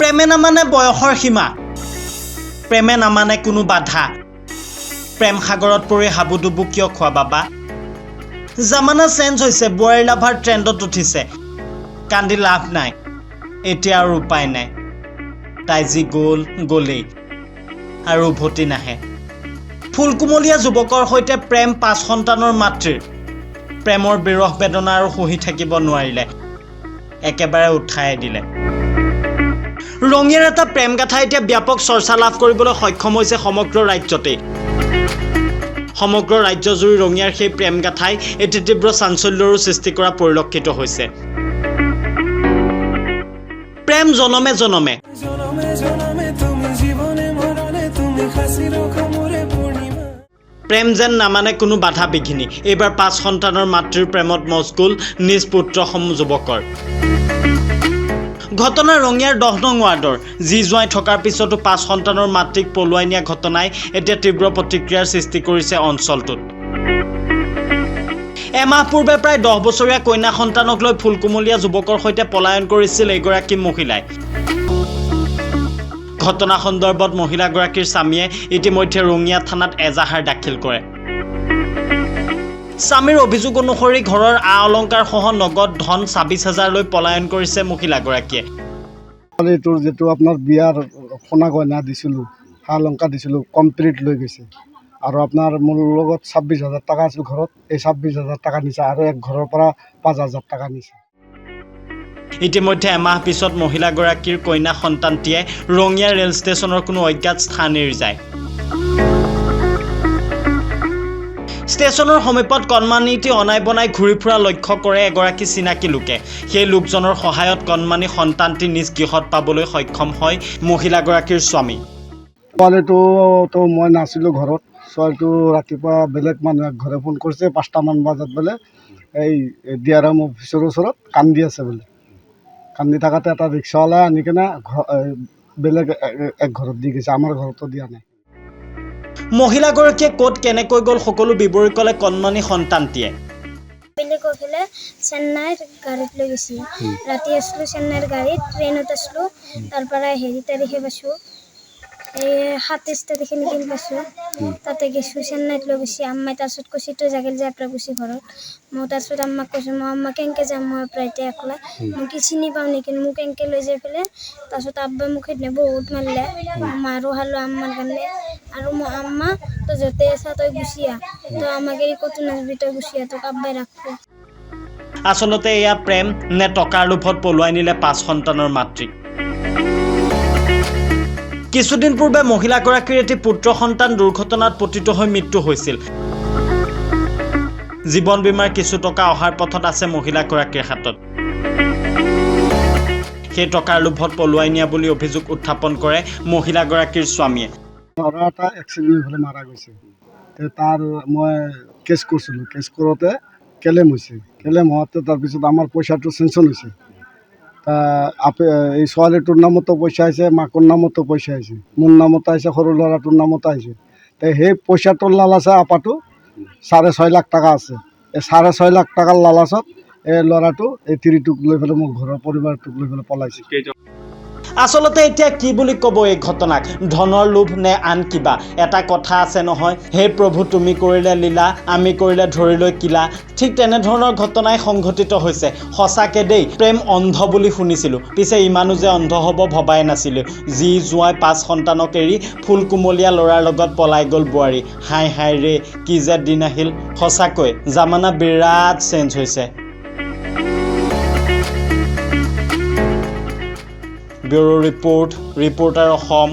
প্ৰেমে নামানে বয়সৰ সীমা, প্ৰেমে নামানে কোনো বাধা। প্ৰেম সাগৰত পৰি হাবুডুবু কিয় খোৱা বাবা? জামানা চেঞ্জ হৈছে, বোৱাৰী লাভাৰ ট্ৰেণ্ডত উঠিছে। কান্দি লাভ নাই, এতিয়া আৰু উপায় নাই। তাই যি গ'ল গ'লেই, আৰু উভতি নাহে। ফুলকুমলীয়া যুৱকৰ সৈতে প্ৰেম 5 সন্তানৰ মাতৃৰ। প্ৰেমৰ বিৰহ বেদনা আৰু সহি থাকিব নোৱাৰিলে, একেবাৰে উঠাই দিলে। ৰঙীয়াৰ এটা প্ৰেম গাথা এতিয়া ব্যাপক চৰ্চা লাভ কৰিবলৈ সক্ষম হৈছে সমগ্ৰ ৰাজ্যতেই। সমগ্ৰ ৰাজ্যজুৰি ৰঙীয়াৰ সেই প্ৰেম গাথাই এটি তীব্ৰ চাঞ্চল্যৰো সৃষ্টি কৰা পৰিলক্ষিত হৈছে। প্ৰেম জনমে জনমে, প্ৰেম যেন নামানে কোনো বাধা বিঘিনি। এইবাৰ 5 সন্তানৰ মাতৃৰ প্ৰেমত মচগুল নিজ পুত্ৰসম যুৱকৰ। ঘটনা ৰঙীয়াৰ 10 নং ৱাৰ্ডৰ। যি জোঁৱাই থকাৰ পিছতো 5 সন্তানৰ মাতৃক পলুৱাই নিয়া ঘটনাই এতিয়া তীব্ৰ প্ৰতিক্ৰিয়াৰ সৃষ্টি কৰিছে অঞ্চলটোত। এমাহ পূৰ্বে প্ৰায় 10 বছৰীয়া কন্যা সন্তানক লৈ ফুলকুমলীয়া যুৱকৰ সৈতে পলায়ন কৰিছিল এগৰাকী মহিলাই। ঘটনা সন্দৰ্ভত মহিলাগৰাকীৰ স্বামীয়ে ইতিমধ্যে ৰঙীয়া থানাত এজাহাৰ দাখিল কৰে। স্বামীৰ অভিযোগ অনুসৰি ঘৰৰ অলংকাৰ সহ নগদ ধন 26,000 লৈ পলায়ন কৰিছে মহিলাগৰাকীয়ে। এইটোৰ যেটো আপোনাৰ বিয়াৰ সোণা গয়না দিছিলোঁ, অলংকাৰ দিছিলোঁ, কমপ্লিট লৈ গৈছে। আৰু আপোনাৰ মোৰ লগত 26,000 টকা আছিল ঘৰত, এই 26,000 টকা নিছে আৰু এক ঘৰৰ পৰা 5,000 টকা নিছে। ইতিমধ্যে এমাহ পিছত মহিলাগৰাকীৰ কন্যা সন্তানটিয়ে ৰঙীয়া ৰেল ষ্টেচনৰ কোনো অজ্ঞাত স্থান এৰি যায়। ষ্টেচনৰ সমীপত কণমানিটি অনাই বনাই ঘূৰি ফুৰা লক্ষ্য কৰে এগৰাকী চিনাকি লোকে। সেই লোকজনৰ সহায়ত কণমানি সন্তানটি নিজ গৃহত পাবলৈ সক্ষম হয় মহিলাগৰাকীৰ স্বামী। ছোৱালীটো মই নাছিলোঁ ঘৰত। ছোৱালীটো ৰাতিপুৱা বেলেগ মানুহ এক ঘৰে ফোন কৰিছে 5টামান বজাত বোলে এই ডিআৰএম অফিচৰ ওচৰত কান্দি আছে বোলে। কান্দি থাকাতে এটা ৰিক্সাৱালাই আনি কিনে বেলেগ এক ঘৰত দি গৈছে, আমাৰ ঘৰতো দিয়া নাই। মহিলাগৰাকীয়ে ক'ত কেনেকৈ গ'ল সকলো বিৱৰি ক'লে কণমানি সন্তানটিয়ে। বেলেগৰ ফালে চেন্নাইৰ গাড়ীত লৈ গৈছে। ৰাতি আছিলোঁ চেন্নাইৰ গাড়ীত, ট্ৰেইনত আছিলোঁ। তাৰ পৰা হেৰি তাৰিখে পাইছোঁ, এই 27 তাৰিখে নেকি পাইছোঁ। তাতে গৈছোঁ, চেন্নাইত লৈ গৈছে আম্মাই। তাৰপিছত কৈছে তই জাগিল যাই পৰা গৈছে ঘৰত। মই তাৰপিছত আম্মাক কৈছোঁ, মই আম্মা কেনেকৈ যাম, মই প্ৰায় এতিয়া একলা, মই কি চিনি পাওঁ নেকি, মোক কেনেকৈ লৈ যাই পেলাই। তাৰপিছত আব্বাই মোক সেইদিনা বহুত মাৰিলে, মাৰো খালোঁ আম্মাৰ কাৰণে। আৰু মই আম্মা তই য'তে আছা তই গুচি আহ, তই আমাক এৰি ক'তো নাযাবি, তই গুচি আহ, তোক আব্বাই ৰাখব। আচলতে এয়া প্ৰেম নে টকাৰ লোভত পলুৱাই নিলে 5 সন্তানৰ মাতৃক? কিছুদিন পূৰ্বে মহিলাগৰাকীৰ এটি পুত্ৰ সন্তান দুৰ্ঘটনাত পতিত হৈ মৃত্যু হৈছিল। জীৱন বীমাৰ কিছু টকা অহাৰ পথত আছে মহিলাগৰাকীৰ হাতত। সেই টকাৰ লোভত পলুৱাই নিয়া বুলি অভিযোগ উত্থাপন কৰে মহিলাগৰাকীৰ স্বামীয়ে। ল'ৰা এটা এক্সিডেণ্ট হ'লে মাৰা গৈছে। তাৰ মই কেছ কৰিছিলোঁ, কেছ কৰোঁতে কেলেম হৈছে। কেলেম হওঁতে তাৰপিছত আমাৰ পইচাটো চেংচন হৈছে। এই ছোৱালীটোৰ নামতো পইচা আহিছে, মাকৰ নামতো পইচা আহিছে, মোৰ নামতো আহিছে, সৰু ল'ৰাটোৰ নামতো আহিছে। সেই পইচাটোৰ লালাচে আপাটো 6.5 লাখ টকা আছে। এই 6.5 লাখ টকাৰ লালাচত এই ল'ৰাটো এই তিৰিটোক লৈ পেলাই মোৰ ঘৰৰ পৰিবাৰটোক লৈ পেলাই পলাইছে। আচলতে এতিয়া কি বুলি ক'ব এই ঘটনাক? ধনৰ লোভ নে আন কিবা? এটা কথা আছে নহয়, হে প্ৰভু তুমি কৰিলে লীলা, আমি কৰিলে ধৰি লৈ কিলা। ঠিক তেনেধৰণৰ ঘটনাই সংঘটিত হৈছে। সঁচাকে দেই, প্ৰেম অন্ধ বুলি শুনিছিলোঁ, পিছে ইমানো যে অন্ধ হ'ব ভবাই নাছিলোঁ। যি জোঁৱাই 5 সন্তানক এৰি ফুলকুমলীয়া ল'ৰাৰ লগত পলাই গ'ল বোৱাৰী। হাই হাই ৰে, কি যে দিন আহিল। সঁচাকৈ জামানা বিৰাট চেঞ্জ হৈছে। Bureau report, reporter Assam.